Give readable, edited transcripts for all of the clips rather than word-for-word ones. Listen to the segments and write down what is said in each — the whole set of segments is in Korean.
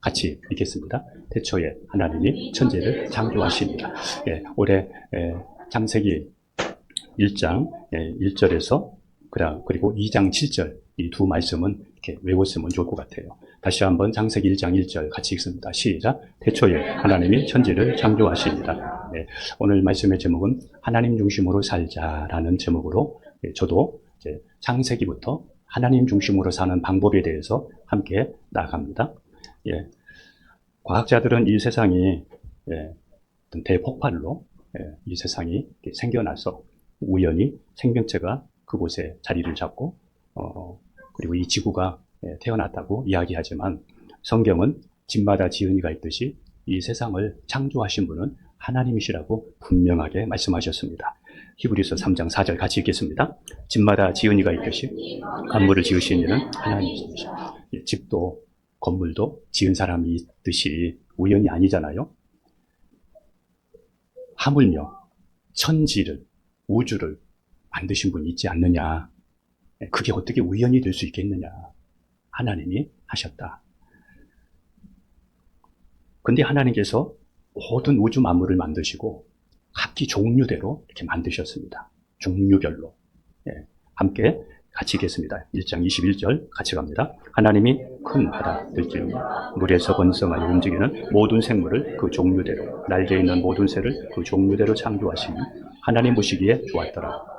같이 읽겠습니다. 태초에 하나님이 천지를 창조하십니다. 올해 창세기 1장 1절에서 그리고 2장 7절 이 두 말씀은 이렇게 외웠으면 좋을 것 같아요. 다시 한번 창세기 1장 1절 같이 읽습니다. 시작. 태초에 하나님이 천지를 창조하십니다. 오늘 말씀의 제목은 하나님 중심으로 살자라는 제목으로 저도 이제 창세기부터 하나님 중심으로 사는 방법에 대해서 함께 나아갑니다. 과학자들은 이 세상이 어떤 대폭발로 이 세상이 생겨나서 우연히 생명체가 그곳에 자리를 잡고 그리고 이 지구가 태어났다고 이야기하지만 성경은 집마다 지은이가 있듯이 이 세상을 창조하신 분은 하나님이시라고 분명하게 말씀하셨습니다. 히브리서 3장 4절 같이 읽겠습니다. 집마다 지은이가 있듯이 건물을 지으신 이는 하나님이십니다. 집도 건물도 지은 사람이 있듯이 우연이 아니잖아요. 하물며 천지를 우주를 만드신 분이 있지 않느냐. 그게 어떻게 우연이 될 수 있겠느냐. 하나님이 하셨다. 근데 하나님께서 모든 우주 만물을 만드시고 각기 종류대로 이렇게 만드셨습니다. 종류별로. 함께 같이 읽겠습니다. 1장 21절 같이 갑니다. 하나님이 큰 바다 들지니 물에서 번성하여 움직이는 모든 생물을 그 종류대로 날개 있는 모든 새를 그 종류대로 창조하시니 하나님 보시기에 좋았더라.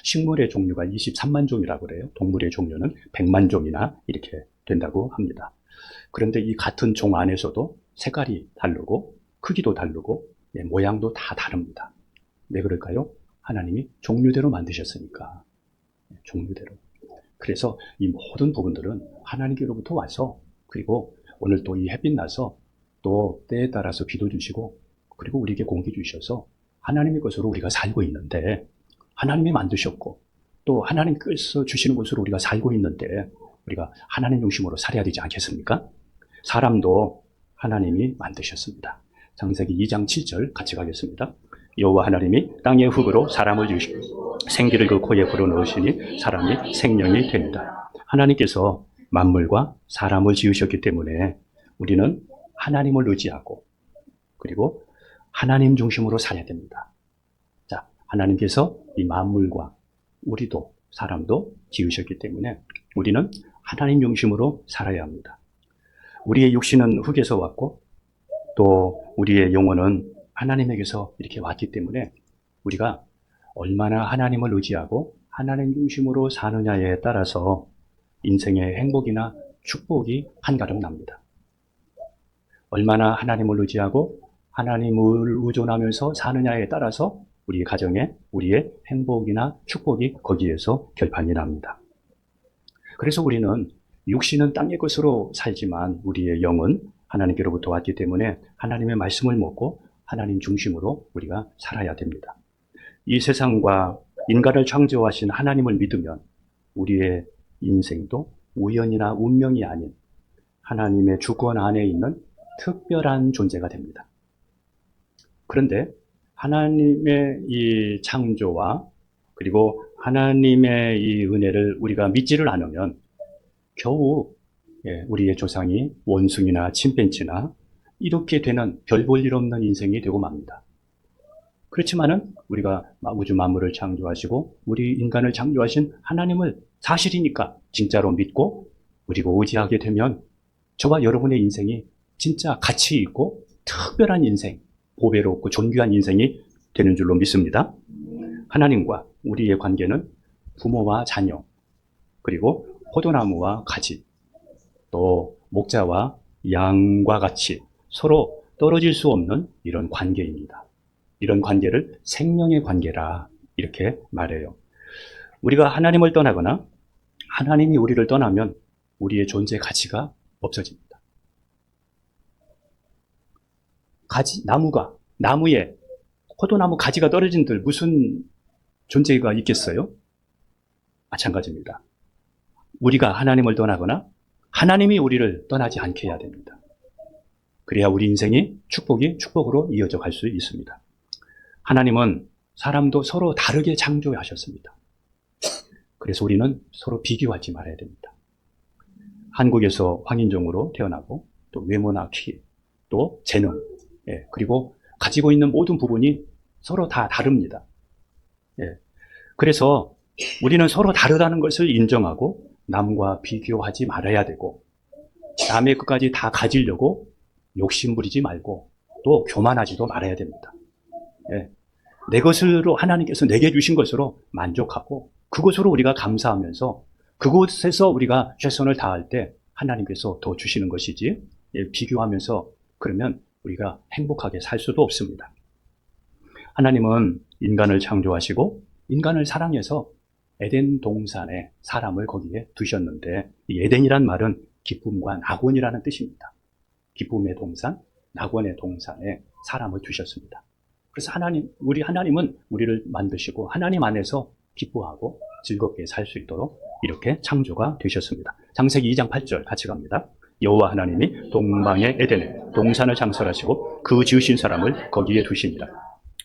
식물의 종류가 23만 종이라고 그래요. 동물의 종류는 100만 종이나 이렇게 된다고 합니다. 그런데 이 같은 종 안에서도 색깔이 다르고 크기도 다르고 모양도 다 다릅니다. 왜 그럴까요? 하나님이 종류대로 만드셨으니까. 종류대로. 그래서 이 모든 부분들은 하나님께로부터 와서 그리고 오늘 또 이 햇빛 나서 또 때에 따라서 비도 주시고 그리고 우리에게 공기 주셔서 하나님의 것으로 우리가 살고 있는데 하나님이 만드셨고 또 하나님께서 주시는 것으로 우리가 살고 있는데 우리가 하나님 중심으로 살아야 되지 않겠습니까? 사람도 하나님이 만드셨습니다. 창세기 2장 7절 같이 가겠습니다. 여호와 하나님이 땅의 흙으로 사람을 지으시고 생기를 그 코에 불어넣으시니 사람이 생명이 됩니다. 하나님께서 만물과 사람을 지으셨기 때문에 우리는 하나님을 의지하고 그리고 하나님 중심으로 살아야 됩니다. 자, 하나님께서 이 만물과 우리도 사람도 지으셨기 때문에 우리는 하나님 중심으로 살아야 합니다. 우리의 육신은 흙에서 왔고 또 우리의 영혼은 하나님에게서 이렇게 왔기 때문에 우리가 얼마나 하나님을 의지하고 하나님 중심으로 사느냐에 따라서 인생의 행복이나 축복이 한가름 납니다. 얼마나 하나님을 의지하고 하나님을 의존하면서 사느냐에 따라서 우리 가정에 우리의 행복이나 축복이 거기에서 결판이 납니다. 그래서 우리는 육신은 땅의 것으로 살지만 우리의 영은 하나님께로부터 왔기 때문에 하나님의 말씀을 먹고 하나님 중심으로 우리가 살아야 됩니다. 이 세상과 인간을 창조하신 하나님을 믿으면 우리의 인생도 우연이나 운명이 아닌 하나님의 주권 안에 있는 특별한 존재가 됩니다. 그런데 하나님의 이 창조와 그리고 하나님의 이 은혜를 우리가 믿지를 않으면 겨우 우리의 조상이 원숭이나 침팬지나 이렇게 되는 별 볼 일 없는 인생이 되고 맙니다. 그렇지만은 우리가 우주 만물을 창조하시고 우리 인간을 창조하신 하나님을 사실이니까 진짜로 믿고 그리고 의지하게 되면 저와 여러분의 인생이 진짜 가치 있고 특별한 인생, 보배롭고 존귀한 인생이 되는 줄로 믿습니다. 하나님과 우리의 관계는 부모와 자녀, 그리고 포도나무와 가지, 또 목자와 양과 같이 서로 떨어질 수 없는 이런 관계입니다. 이런 관계를 생명의 관계라 이렇게 말해요. 우리가 하나님을 떠나거나 하나님이 우리를 떠나면 우리의 존재 가치가 없어집니다. 나무에 포도나무 가지가 떨어진들 무슨 존재가 있겠어요? 마찬가지입니다. 우리가 하나님을 떠나거나 하나님이 우리를 떠나지 않게 해야 됩니다. 그래야 우리 인생이 축복이 축복으로 이어져 갈 수 있습니다. 하나님은 사람도 서로 다르게 창조하셨습니다. 그래서 우리는 서로 비교하지 말아야 됩니다. 한국에서 황인종으로 태어나고 또 외모나 키, 또 재능, 예, 그리고 가지고 있는 모든 부분이 서로 다 다릅니다. 예, 그래서 우리는 서로 다르다는 것을 인정하고 남과 비교하지 말아야 되고, 남의 것까지 다 가지려고 욕심부리지 말고 또 교만하지도 말아야 됩니다. 예, 내 것으로 하나님께서 내게 주신 것으로 만족하고 그것으로 우리가 감사하면서 그곳에서 우리가 최선을 다할 때 하나님께서 더 주시는 것이지, 예, 비교하면서 그러면 우리가 행복하게 살 수도 없습니다. 하나님은 인간을 창조하시고 인간을 사랑해서 에덴 동산에 사람을 거기에 두셨는데, 이 에덴이란 말은 기쁨과 낙원이라는 뜻입니다. 기쁨의 동산, 낙원의 동산에 사람을 두셨습니다. 그래서 우리 하나님은 우리를 만드시고 하나님 안에서 기뻐하고 즐겁게 살 수 있도록 이렇게 창조가 되셨습니다. 창세기 2장 8절 같이 갑니다. 여호와 하나님이 동방의 에덴에 동산을 창설하시고 그 지으신 사람을 거기에 두십니다.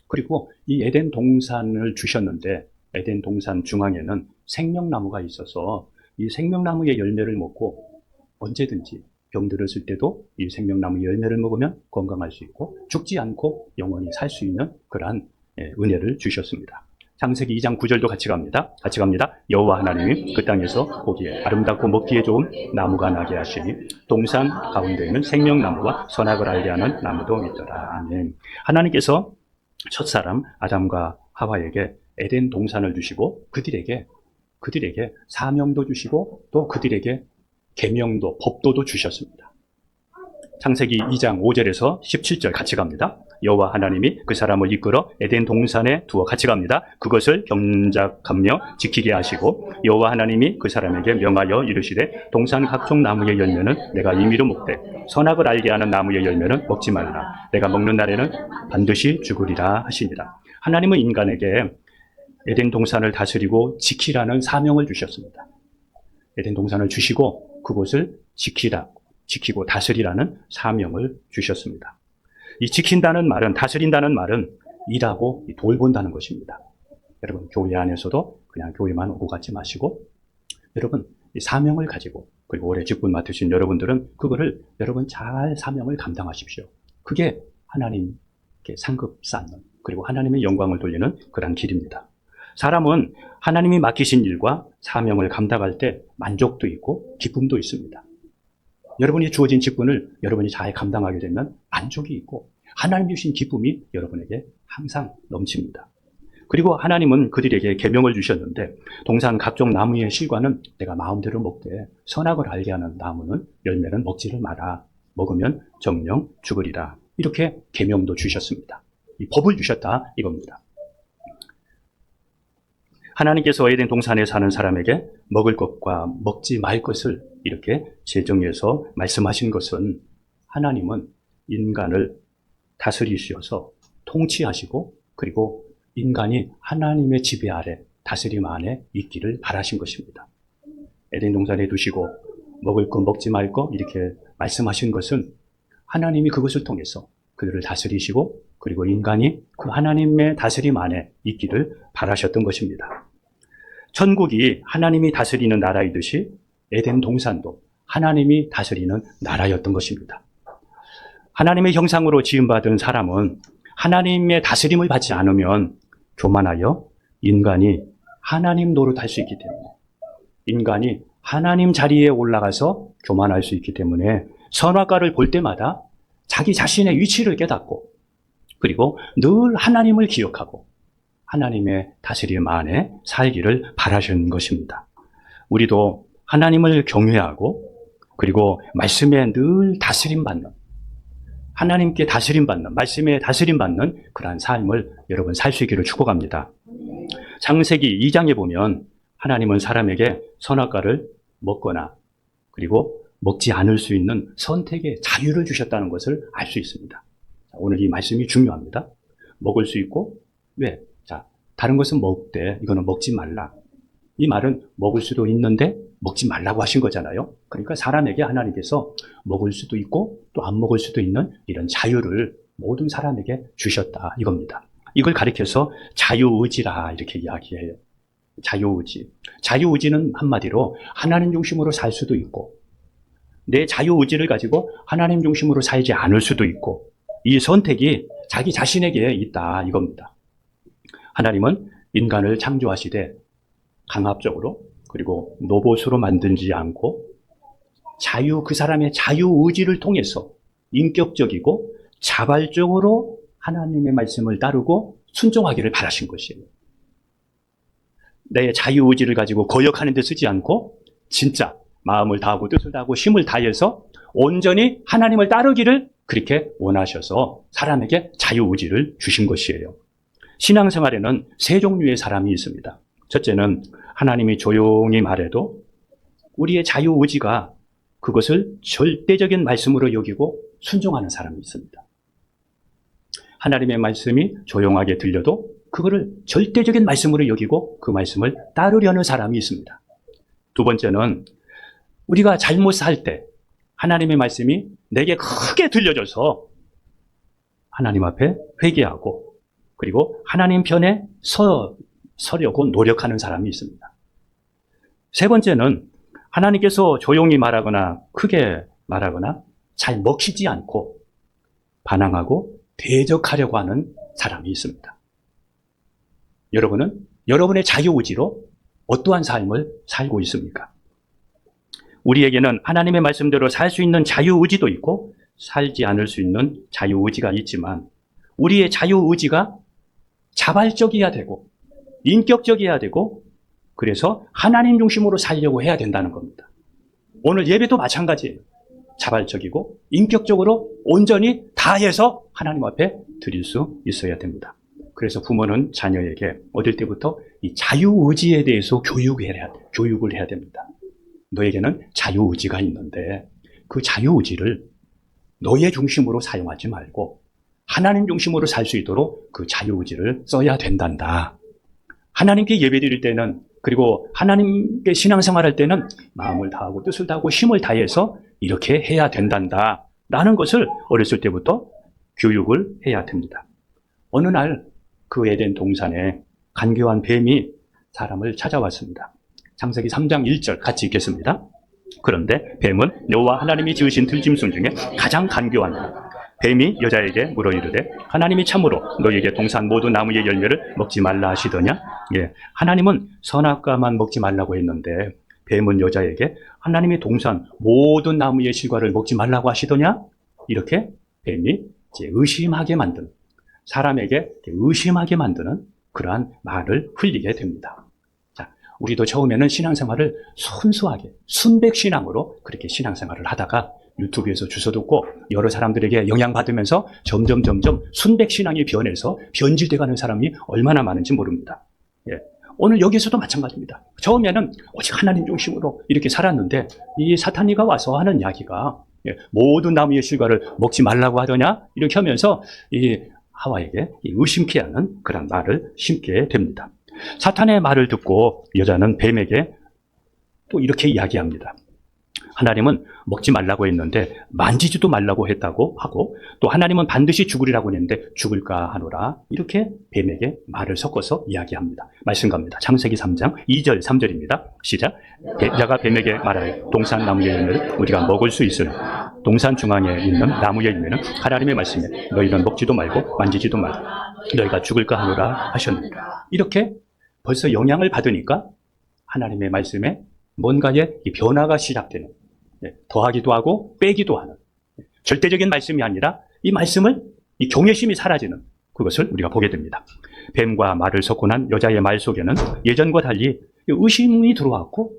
그리고 이 에덴 동산을 주셨는데, 에덴 동산 중앙에는 생명나무가 있어서 이 생명나무의 열매를 먹고 언제든지 병들었을 때도 이 생명나무 열매를 먹으면 건강할 수 있고 죽지 않고 영원히 살 수 있는 그러한 은혜를 주셨습니다. 창세기 2장 9절도 같이 갑니다. 여호와 하나님이 그 땅에서 보기에 아름답고 먹기에 좋은 나무가 나게 하시니 동산 가운데에는 생명나무와 선악을 알게 하는 나무도 있더라. 아멘. 하나님께서 첫사람 아담과 하와에게 에덴 동산을 주시고 그들에게 사명도 주시고 또 그들에게 계명도, 법도도 주셨습니다. 창세기 2장 5절에서 17절 같이 갑니다. 여호와 하나님이 그 사람을 이끌어 에덴 동산에 두어 같이 갑니다. 그것을 경작하며 지키게 하시고 여호와 하나님이 그 사람에게 명하여 이르시되 동산 각종 나무의 열매는 내가 임의로 먹되 선악을 알게 하는 나무의 열매는 먹지 말라. 내가 먹는 날에는 반드시 죽으리라 하시니라. 하나님은 인간에게 에덴 동산을 다스리고 지키라는 사명을 주셨습니다. 에덴 동산을 주시고 그곳을 지키고 다스리라는 사명을 주셨습니다. 이 지킨다는 말은, 다스린다는 말은 일하고 돌본다는 것입니다. 여러분, 교회 안에서도 그냥 교회만 오고 가지 마시고, 여러분, 이 사명을 가지고, 그리고 올해 직분 맡으신 여러분들은 그거를 여러분 잘 사명을 감당하십시오. 그게 하나님께 상급 쌓는, 그리고 하나님의 영광을 돌리는 그런 길입니다. 사람은 하나님이 맡기신 일과 사명을 감당할 때 만족도 있고 기쁨도 있습니다. 여러분이 주어진 직분을 여러분이 잘 감당하게 되면 만족이 있고 하나님 주신 기쁨이 여러분에게 항상 넘칩니다. 그리고 하나님은 그들에게 계명을 주셨는데, 동산 각종 나무의 실과는 내가 마음대로 먹되 선악을 알게 하는 나무는 열매는 먹지를 마라. 먹으면 정령 죽으리라. 이렇게 계명도 주셨습니다. 이 법을 주셨다 이겁니다. 하나님께서 에덴 동산에 사는 사람에게 먹을 것과 먹지 말 것을 이렇게 제정해서 말씀하신 것은, 하나님은 인간을 다스리셔서 통치하시고 그리고 인간이 하나님의 지배 아래, 다스림 안에 있기를 바라신 것입니다. 에덴 동산에 두시고 먹을 것 먹지 말 것 이렇게 말씀하신 것은 하나님이 그것을 통해서 그들을 다스리시고 그리고 인간이 그 하나님의 다스림 안에 있기를 바라셨던 것입니다. 천국이 하나님이 다스리는 나라이듯이 에덴 동산도 하나님이 다스리는 나라였던 것입니다. 하나님의 형상으로 지음받은 사람은 하나님의 다스림을 받지 않으면 교만하여 인간이 하나님 노릇할 수 있기 때문에, 인간이 하나님 자리에 올라가서 교만할 수 있기 때문에 선악과를 볼 때마다 자기 자신의 위치를 깨닫고 그리고 늘 하나님을 기억하고 하나님의 다스림 안에 살기를 바라시는 것입니다. 우리도 하나님을 경외하고 그리고 말씀에 늘 다스림받는, 하나님께 다스림받는, 말씀에 다스림받는 그러한 삶을 여러분 살 수 있기를 축복합니다. 창세기 2장에 보면 하나님은 사람에게 선악과를 먹거나 그리고 먹지 않을 수 있는 선택의 자유를 주셨다는 것을 알 수 있습니다. 오늘 이 말씀이 중요합니다. 먹을 수 있고, 왜? 다른 것은 먹되 이거는 먹지 말라. 이 말은 먹을 수도 있는데 먹지 말라고 하신 거잖아요. 그러니까 사람에게 하나님께서 먹을 수도 있고 또 안 먹을 수도 있는 이런 자유를 모든 사람에게 주셨다 이겁니다. 이걸 가리켜서 자유의지라 이렇게 이야기해요. 자유의지. 자유의지는 한마디로 하나님 중심으로 살 수도 있고 내 자유의지를 가지고 하나님 중심으로 살지 않을 수도 있고, 이 선택이 자기 자신에게 있다 이겁니다. 하나님은 인간을 창조하시되 강압적으로 그리고 로봇으로 만들지 않고 그 사람의 자유의지를 통해서 인격적이고 자발적으로 하나님의 말씀을 따르고 순종하기를 바라신 것이에요. 내 자유의지를 가지고 거역하는 데 쓰지 않고 진짜 마음을 다하고 뜻을 다하고 힘을 다해서 온전히 하나님을 따르기를 그렇게 원하셔서 사람에게 자유의지를 주신 것이에요. 신앙생활에는 세 종류의 사람이 있습니다. 첫째는 하나님이 조용히 말해도 우리의 자유의지가 그것을 절대적인 말씀으로 여기고 순종하는 사람이 있습니다. 하나님의 말씀이 조용하게 들려도 그거를 절대적인 말씀으로 여기고 그 말씀을 따르려는 사람이 있습니다. 두 번째는 우리가 잘못 살 때 하나님의 말씀이 내게 크게 들려져서 하나님 앞에 회개하고 그리고 하나님 편에 서려고 노력하는 사람이 있습니다. 세 번째는 하나님께서 조용히 말하거나 크게 말하거나 잘 먹히지 않고 반항하고 대적하려고 하는 사람이 있습니다. 여러분은 여러분의 자유의지로 어떠한 삶을 살고 있습니까? 우리에게는 하나님의 말씀대로 살 수 있는 자유의지도 있고 살지 않을 수 있는 자유의지가 있지만 우리의 자유의지가 자발적이어야 되고 인격적이어야 되고 그래서 하나님 중심으로 살려고 해야 된다는 겁니다. 오늘 예배도 마찬가지예요. 자발적이고 인격적으로 온전히 다해서 하나님 앞에 드릴 수 있어야 됩니다. 그래서 부모는 자녀에게 어릴 때부터 이 자유의지에 대해서 교육을 해야 됩니다. 너에게는 자유의지가 있는데 그 자유의지를 너의 중심으로 사용하지 말고 하나님 중심으로 살 수 있도록 그 자유의지를 써야 된단다. 하나님께 예배드릴 때는 그리고 하나님께 신앙생활할 때는 마음을 다하고 뜻을 다하고 힘을 다해서 이렇게 해야 된단다 라는 것을 어렸을 때부터 교육을 해야 됩니다. 어느 날 그 에덴 동산에 간교한 뱀이 사람을 찾아왔습니다. 창세기 3장 1절 같이 읽겠습니다. 그런데 뱀은 여호와 하나님이 지으신 들짐승 중에 가장 간교하니라. 뱀이 여자에게 물어 이르되 하나님이 참으로 너희에게 동산 모든 나무의 열매를 먹지 말라 하시더냐? 예, 하나님은 선악과만 먹지 말라고 했는데 뱀은 여자에게 하나님이 동산 모든 나무의 실과를 먹지 말라고 하시더냐? 이렇게 뱀이 이제 의심하게 만드는, 사람에게 의심하게 만드는 그러한 말을 흘리게 됩니다. 자, 우리도 처음에는 신앙생활을 순수하게 순백신앙으로 그렇게 신앙생활을 하다가 유튜브에서 주워 듣고 여러 사람들에게 영향받으면서 점점 순백신앙이 변해서 변질돼가는 사람이 얼마나 많은지 모릅니다. 예. 오늘 여기서도 마찬가지입니다. 처음에는 오직 하나님 중심으로 이렇게 살았는데 이 사탄이가 와서 하는 이야기가 모든 나무의 실과를 먹지 말라고 하더냐 이렇게 하면서 이 하와에게 의심케 하는 그런 말을 심게 됩니다. 사탄의 말을 듣고 여자는 뱀에게 또 이렇게 이야기합니다. 하나님은 먹지 말라고 했는데 만지지도 말라고 했다고 하고 또 하나님은 반드시 죽으리라고 했는데 죽을까 하노라 이렇게 뱀에게 말을 섞어서 이야기합니다. 말씀 갑니다. 창세기 3장 2절 3절입니다. 시작. 여자가 뱀에게 말하여 동산 나무의 열매를 우리가 먹을 수 있으니 동산 중앙에 있는 나무의 열매는 하나님의 말씀에 너희는 먹지도 말고 만지지도 말고 너희가 죽을까 하노라 하셨느니라. 이렇게 벌써 영향을 받으니까 하나님의 말씀에 뭔가의 변화가 시작되는, 더하기도 하고 빼기도 하는 절대적인 말씀이 아니라 이 말씀을 이 경외심이 사라지는 그것을 우리가 보게 됩니다. 뱀과 말을 섞고 난 여자의 말 속에는 예전과 달리 의심이 들어왔고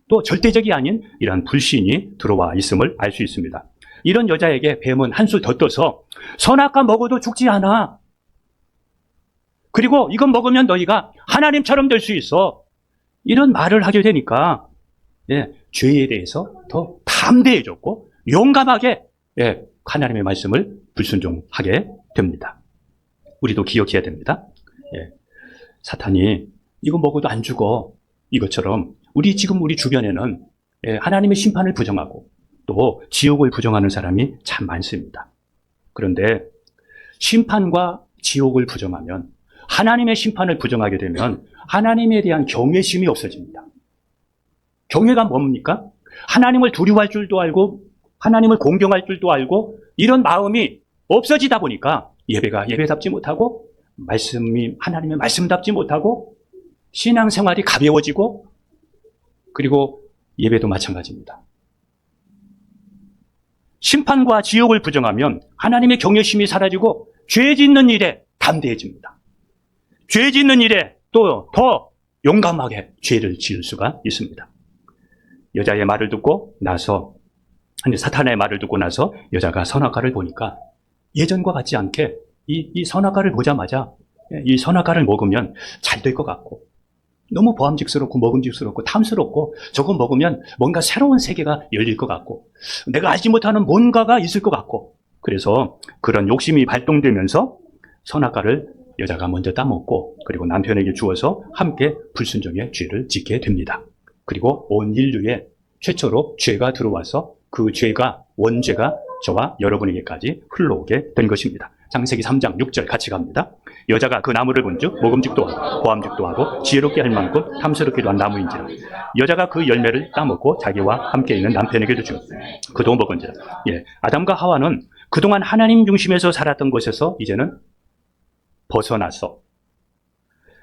또 절대적이 아닌 이러한 불신이 들어와 있음을 알 수 있습니다. 이런 여자에게 뱀은 한술 더 떠서 선악과 먹어도 죽지 않아. 그리고 이건 먹으면 너희가 하나님처럼 될 수 있어. 이런 말을 하게 되니까 죄에 대해서 더 담대해졌고 용감하게 하나님의 말씀을 불순종하게 됩니다. 우리도 기억해야 됩니다. 사탄이 이거 먹어도 안 죽어 이것처럼 우리 주변에는 하나님의 심판을 부정하고 또 지옥을 부정하는 사람이 참 많습니다. 그런데 심판과 지옥을 부정하면 하나님의 심판을 부정하게 되면 하나님에 대한 경외심이 없어집니다. 경외가 뭡니까? 하나님을 두려워할 줄도 알고 하나님을 공경할 줄도 알고 이런 마음이 없어지다 보니까 예배가 예배답지 못하고 말씀이 하나님의 말씀답지 못하고 신앙생활이 가벼워지고 그리고 예배도 마찬가지입니다. 심판과 지옥을 부정하면 하나님의 경외심이 사라지고 죄 짓는 일에 담대해집니다. 죄 짓는 일에 또 더 용감하게 죄를 지을 수가 있습니다. 여자의 말을 듣고 나서 사탄의 말을 듣고 나서 여자가 선악과를 보니까 예전과 같지 않게 이 선악과를 보자마자 이 선악과를 먹으면 잘 될 것 같고 너무 보암직스럽고 먹음직스럽고 탐스럽고 저거 먹으면 뭔가 새로운 세계가 열릴 것 같고 내가 알지 못하는 뭔가가 있을 것 같고 그래서 그런 욕심이 발동되면서 선악과를 여자가 먼저 따먹고 그리고 남편에게 주어서 함께 불순종의 죄를 짓게 됩니다. 그리고 온 인류에 최초로 죄가 들어와서 그 죄가 원죄가 저와 여러분에게까지 흘러오게 된 것입니다. 창세기 3장 6절 같이 갑니다. 여자가 그 나무를 본즉 먹음직도 하고 보암직도 하고 지혜롭게 할 만큼 탐스럽기도 한 나무인지라 여자가 그 열매를 따먹고 자기와 함께 있는 남편에게도 주고 그도 먹은지라. 아담과 하와는 그동안 하나님 중심에서 살았던 것에서 이제는 벗어나서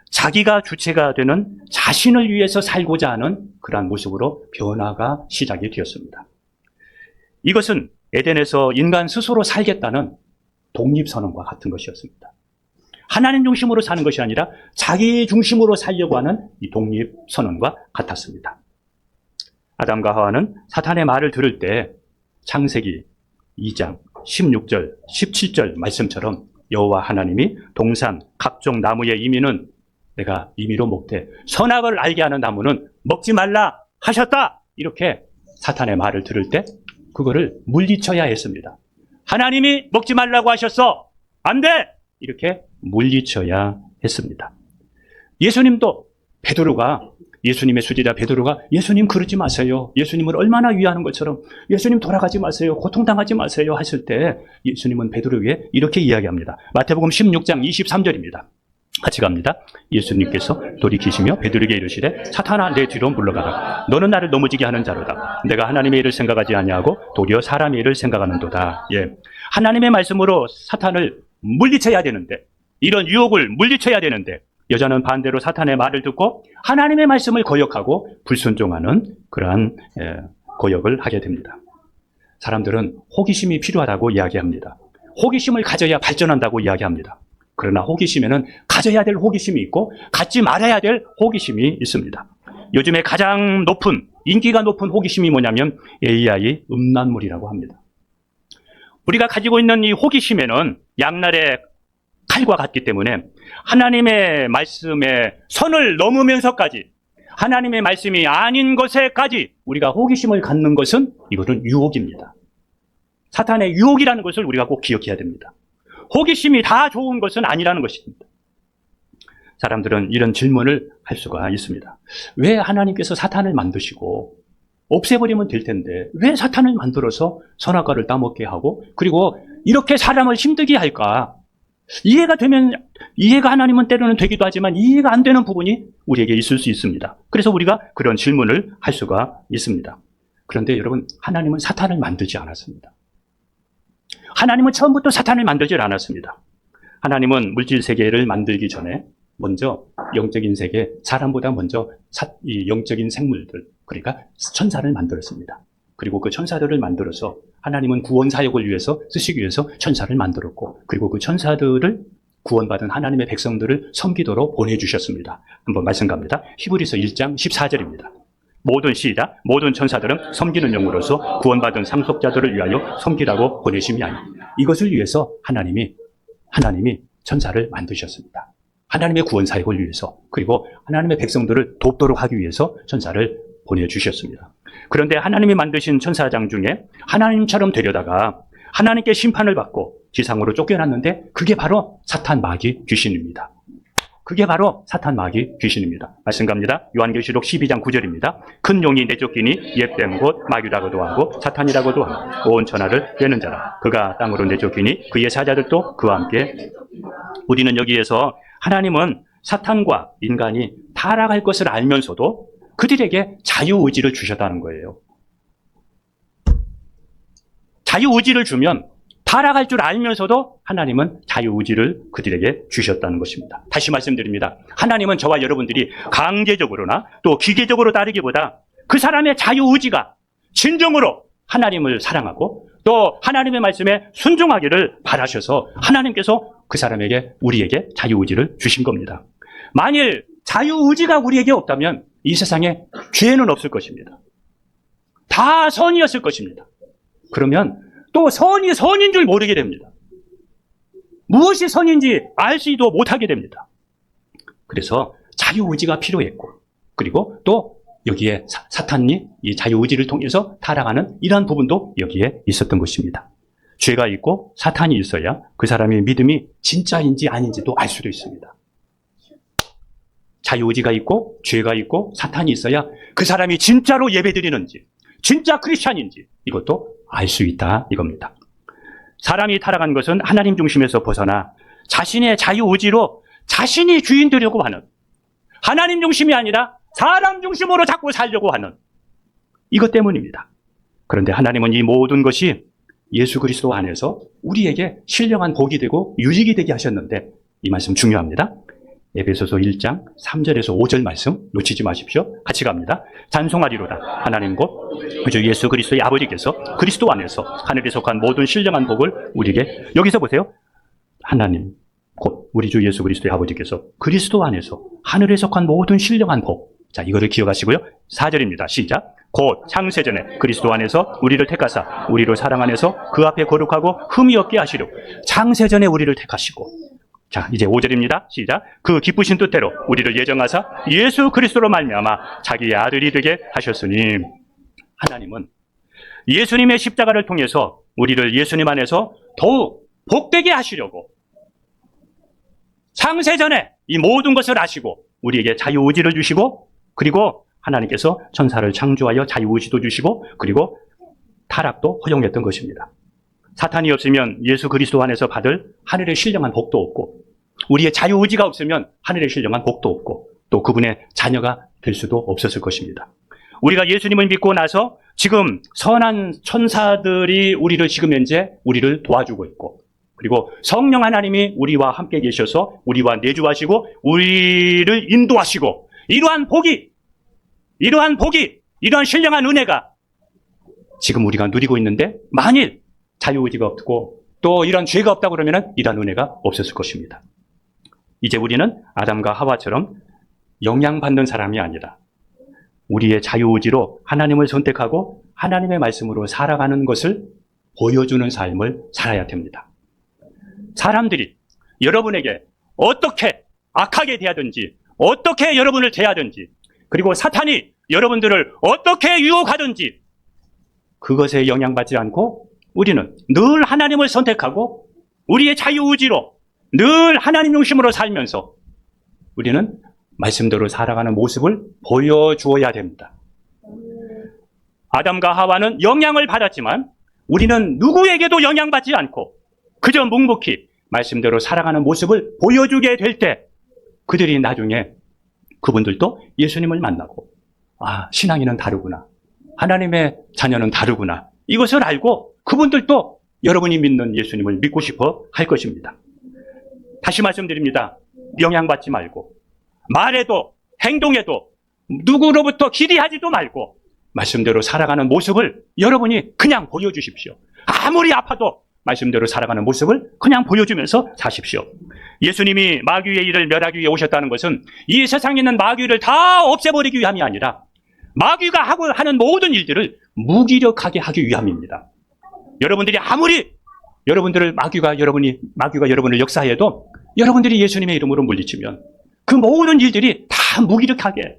자기가 주체가 되는 자신을 위해서 살고자 하는 그러한 모습으로 변화가 시작이 되었습니다. 이것은 에덴에서 인간 스스로 살겠다는 독립선언과 같은 것이었습니다. 하나님 중심으로 사는 것이 아니라 자기 중심으로 살려고 하는 이 독립선언과 같았습니다. 아담과 하와는 사탄의 말을 들을 때 창세기 2장 16절, 17절 말씀처럼 여호와 하나님이 동산 각종 나무의 임의는 내가 임의로 먹되 선악을 알게 하는 나무는 먹지 말라 하셨다. 이렇게 사탄의 말을 들을 때 그거를 물리쳐야 했습니다. 하나님이 먹지 말라고 하셨어. 안 돼. 이렇게 물리쳐야 했습니다. 예수님도 예수님의 수제자 베드로가 예수님 그러지 마세요. 예수님을 얼마나 위하는 것처럼 예수님 돌아가지 마세요. 고통당하지 마세요. 하실 때 예수님은 베드로에게 이렇게 이야기합니다. 마태복음 16장 23절입니다. 같이 갑니다. 예수님께서 돌이키시며 베드로에게 이르시되 사탄아 내 뒤로 물러가라. 너는 나를 넘어지게 하는 자로다. 내가 하나님의 일을 생각하지 아니하고 도리어 사람의 일을 생각하는도다. 하나님의 말씀으로 사탄을 물리쳐야 되는데 이런 유혹을 물리쳐야 되는데 여자는 반대로 사탄의 말을 듣고 하나님의 말씀을 거역하고 불순종하는 그러한 거역을 하게 됩니다. 사람들은 호기심이 필요하다고 이야기합니다. 호기심을 가져야 발전한다고 이야기합니다. 그러나 호기심에는 가져야 될 호기심이 있고 갖지 말아야 될 호기심이 있습니다. 요즘에 가장 인기가 높은 호기심이 뭐냐면 AI 음란물이라고 합니다. 우리가 가지고 있는 이 호기심에는 양날의 칼과 같기 때문에 하나님의 말씀의 선을 넘으면서까지 하나님의 말씀이 아닌 것에까지 우리가 호기심을 갖는 것은 이것은 유혹입니다. 사탄의 유혹이라는 것을 우리가 꼭 기억해야 됩니다. 호기심이 다 좋은 것은 아니라는 것입니다. 사람들은 이런 질문을 할 수가 있습니다. 왜 하나님께서 사탄을 만드시고 없애버리면 될 텐데 왜 사탄을 만들어서 선악과를 따먹게 하고 그리고 이렇게 사람을 힘들게 할까? 이해가 하나님은 때로는 되기도 하지만 이해가 안 되는 부분이 우리에게 있을 수 있습니다. 그래서 우리가 그런 질문을 할 수가 있습니다. 그런데 여러분, 하나님은 사탄을 만들지 않았습니다. 하나님은 처음부터 사탄을 만들지 않았습니다. 하나님은 물질 세계를 만들기 전에 먼저 영적인 세계, 사람보다 먼저 이 영적인 생물들, 그러니까 천사를 만들었습니다. 그리고 그 천사들을 만들어서 하나님은 구원 사역을 위해서 쓰시기 위해서 천사를 만들었고 그리고 그 천사들을 구원받은 하나님의 백성들을 섬기도록 보내주셨습니다. 한번 말씀 갑니다. 히브리서 1장 14절입니다. 모든 천사들은 섬기는 영으로서 구원받은 상속자들을 위하여 섬기라고 보내심이 아닙니다. 이것을 위해서 하나님이 천사를 만드셨습니다. 하나님의 구원 사역을 위해서 그리고 하나님의 백성들을 돕도록 하기 위해서 천사를 보내주셨습니다. 그런데 하나님이 만드신 천사장 중에 하나님처럼 되려다가 하나님께 심판을 받고 지상으로 쫓겨났는데 그게 바로 사탄 마귀 귀신입니다. 말씀 갑니다. 요한계시록 12장 9절입니다. 큰 용이 내쫓기니 옛뱀 곧 마귀라고도 하고 사탄이라고도 하고 온 천하를 꿰는 자라. 그가 땅으로 내쫓기니 그의 사자들도 그와 함께. 우리는 여기에서 하나님은 사탄과 인간이 타락할 것을 알면서도 그들에게 자유의지를 주셨다는 거예요. 자유의지를 주면 타락할 줄 알면서도 하나님은 자유의지를 그들에게 주셨다는 것입니다. 다시 말씀드립니다. 하나님은 저와 여러분들이 강제적으로나 또 기계적으로 따르기보다 그 사람의 자유의지가 진정으로 하나님을 사랑하고 또 하나님의 말씀에 순종하기를 바라셔서 하나님께서 그 사람에게, 우리에게 자유의지를 주신 겁니다. 만일 자유의지가 우리에게 없다면 이 세상에 죄는 없을 것입니다. 다 선이었을 것입니다. 그러면 또 선이 선인 줄 모르게 됩니다. 무엇이 선인지 알지도 못하게 됩니다. 그래서 자유의지가 필요했고, 그리고 또 여기에 사탄이 이 자유의지를 통해서 타락하는 이러한 부분도 여기에 있었던 것입니다. 죄가 있고 사탄이 있어야 그 사람의 믿음이 진짜인지 아닌지도 알 수도 있습니다. 자유의지가 있고 죄가 있고 사탄이 있어야 그 사람이 진짜로 예배드리는지, 진짜 크리스찬인지 이것도 알 수 있다 이겁니다. 사람이 타락한 것은 하나님 중심에서 벗어나 자신의 자유의지로 자신이 주인 되려고 하는, 하나님 중심이 아니라 사람 중심으로 자꾸 살려고 하는 이것 때문입니다. 그런데 하나님은 이 모든 것이 예수 그리스도 안에서 우리에게 신령한 복이 되고 유익이 되게 하셨는데, 이 말씀 중요합니다. 에베소서 1장 3절에서 5절 말씀 놓치지 마십시오. 같이 갑니다. 찬송하리로다 하나님 곧 주 예수 그리스도의 아버지께서 그리스도 안에서 하늘에 속한 모든 신령한 복을 우리에게, 여기서 보세요. 하나님 곧 우리 주 예수 그리스도의 아버지께서 그리스도 안에서 하늘에 속한 모든 신령한 복. 자, 이거를 기억하시고요. 4절입니다. 시작. 곧 창세전에 그리스도 안에서 우리를 택하사 우리로 사랑 안에서 그 앞에 거룩하고 흠이 없게 하시려. 창세전에 우리를 택하시고. 자, 이제 5절입니다. 시작. 그 기쁘신 뜻대로 우리를 예정하사 예수 그리스도로 말미암아 자기의 아들이 되게 하셨으니. 하나님은 예수님의 십자가를 통해서 우리를 예수님 안에서 더욱 복되게 하시려고 창세전에 이 모든 것을 아시고 우리에게 자유의지를 주시고, 그리고 하나님께서 천사를 창조하여 자유의지도 주시고, 그리고 타락도 허용했던 것입니다. 사탄이 없으면 예수 그리스도 안에서 받을 하늘의 신령한 복도 없고, 우리의 자유의지가 없으면 하늘의 신령한 복도 없고, 또 그분의 자녀가 될 수도 없었을 것입니다. 우리가 예수님을 믿고 나서 지금 선한 천사들이 우리를 지금 현재 우리를 도와주고 있고, 그리고 성령 하나님이 우리와 함께 계셔서 우리와 내주하시고 우리를 인도하시고, 이러한 복이, 이러한 신령한 은혜가 지금 우리가 누리고 있는데, 만일 자유의지가 없고 또 이런 죄가 없다고 그러면 이런 은혜가 없었을 것입니다. 이제 우리는 아담과 하와처럼 영향받는 사람이 아니라 우리의 자유의지로 하나님을 선택하고 하나님의 말씀으로 살아가는 것을 보여주는 삶을 살아야 됩니다. 사람들이 여러분에게 어떻게 악하게 대하든지, 어떻게 여러분을 대하든지, 그리고 사탄이 여러분들을 어떻게 유혹하든지 그것에 영향받지 않고 우리는 늘 하나님을 선택하고 우리의 자유의지로 늘 하나님 중심으로 살면서 우리는 말씀대로 살아가는 모습을 보여주어야 됩니다. 아담과 하와는 영향을 받았지만 우리는 누구에게도 영향받지 않고 그저 묵묵히 말씀대로 살아가는 모습을 보여주게 될 때 그들이 나중에 그분들도 예수님을 만나고, 아, 신앙인은 다르구나, 하나님의 자녀는 다르구나, 이것을 알고 그분들도 여러분이 믿는 예수님을 믿고 싶어 할 것입니다. 다시 말씀드립니다. 영향받지 말고, 말에도 행동에도 누구로부터 기대하지도 말고 말씀대로 살아가는 모습을 여러분이 그냥 보여주십시오. 아무리 아파도 말씀대로 살아가는 모습을 그냥 보여주면서 사십시오. 예수님이 마귀의 일을 멸하기 위해 오셨다는 것은 이 세상에 있는 마귀를 다 없애버리기 위함이 아니라 마귀가 하는 모든 일들을 무기력하게 하기 위함입니다. 여러분들이 아무리 마귀가 여러분을 역사해도 여러분들이 예수님의 이름으로 물리치면 그 모든 일들이 다 무기력하게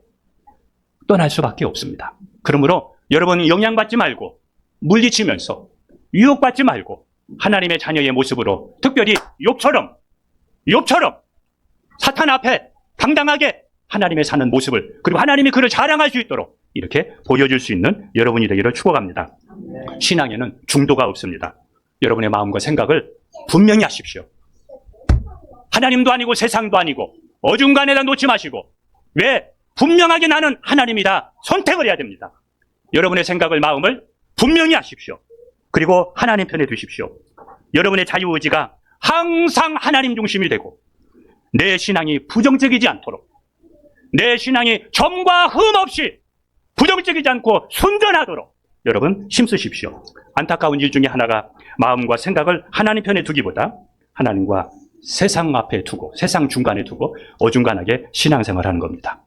떠날 수밖에 없습니다. 그러므로 여러분은 영향받지 말고 물리치면서 유혹받지 말고 하나님의 자녀의 모습으로, 특별히 욥처럼 사탄 앞에 당당하게 하나님의 사는 모습을, 그리고 하나님이 그를 자랑할 수 있도록 이렇게 보여줄 수 있는 여러분이 되기를 축복합니다. 신앙에는 중도가 없습니다. 여러분의 마음과 생각을 분명히 하십시오. 하나님도 아니고 세상도 아니고 어중간에다 놓지 마시고, 왜? 분명하게 나는 하나님이다 선택을 해야 됩니다. 여러분의 생각을, 마음을 분명히 하십시오. 그리고 하나님 편에 두십시오. 여러분의 자유의지가 항상 하나님 중심이 되고 내 신앙이 부정적이지 않도록, 내 신앙이 점과 흠 없이 부정적이지 않고 순전하도록 여러분 힘쓰십시오. 안타까운 일 중에 하나가 마음과 생각을 하나님 편에 두기보다 하나님과 세상 앞에 두고, 세상 중간에 두고 어중간하게 신앙생활하는 겁니다.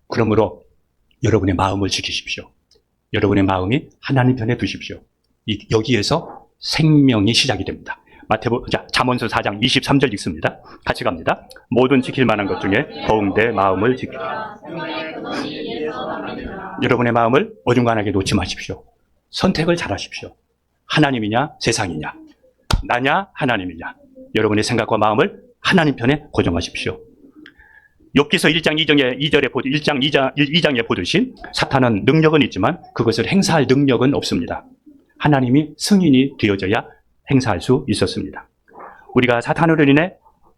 그러므로 여러분의 마음을 지키십시오. 여러분의 마음이 하나님 편에 두십시오. 여기에서 생명이 시작이 됩니다. 잠언서 4장 23절 읽습니다. 같이 갑니다. 모든 지킬 만한 것 중에 더욱 내 마음을 지키라. 여러분의 마음을 어중간하게 놓지 마십시오. 선택을 잘하십시오. 하나님이냐 세상이냐, 나냐 하나님이냐. 여러분의 생각과 마음을 하나님 편에 고정하십시오. 욥기서 1장 2장에 보듯이 사탄은 능력은 있지만 그것을 행사할 능력은 없습니다. 하나님이 승인이 되어져야 행사할 수 있었습니다. 우리가 사탄으로 인해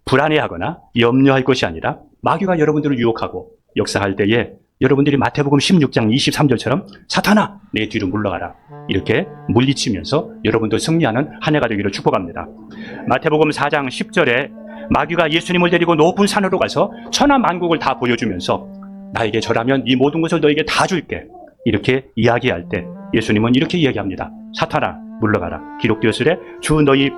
불안해하거나 염려할 것이 아니라 마귀가 여러분들을 유혹하고 역사할 때에 여러분들이 마태복음 16장 23절처럼 사탄아 내 뒤로 물러가라 이렇게 물리치면서 여러분도 승리하는 한 해가 되기를 축복합니다. 마태복음 4장 10절에 마귀가 예수님을 데리고 높은 산으로 가서 천하 만국을 다 보여주면서 나에게 절하면 이 모든 것을 너에게 다 줄게 이렇게 이야기할 때 예수님은 이렇게 이야기합니다. 사탄아 물러가라. 기록되었으되 주 너희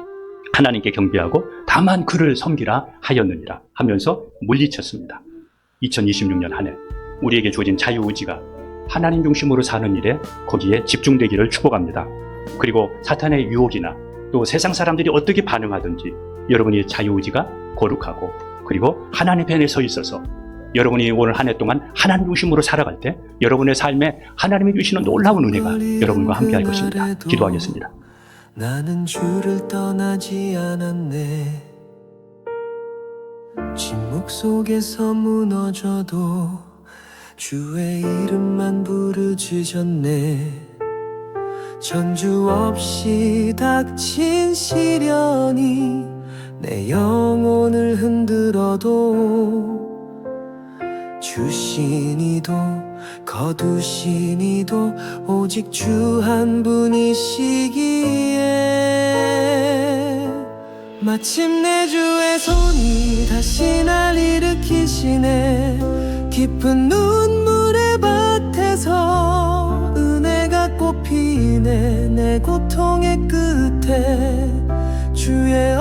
하나님께 경배하고 다만 그를 섬기라 하였느니라 하면서 물리쳤습니다. 2026년 한 해 우리에게 주어진 자유의지가 하나님 중심으로 사는 일에 거기에 집중되기를 축복합니다. 그리고 사탄의 유혹이나 또 세상 사람들이 어떻게 반응하든지 여러분의 자유의지가 거룩하고 그리고 하나님 편에 서 있어서 여러분이 오늘 한 해 동안 하나님 중심으로 살아갈 때 여러분의 삶에 하나님이 주시는 놀라운 은혜가 여러분과 함께 할 것입니다. 기도하겠습니다. 나는 주를 떠나지 않았네. 침묵 속에서 무너져도 주의 이름만 부르짖었네. 전주 없이 닥친 시련이 내 영혼을 흔들어도 주신 이도 거두신 이도 오직 주 한 분이시기에 마침내 주의 손이 다시 날 일으키시네. 깊은 눈물의 밭에서 은혜가 꽃피네. 내 고통의 끝에 주의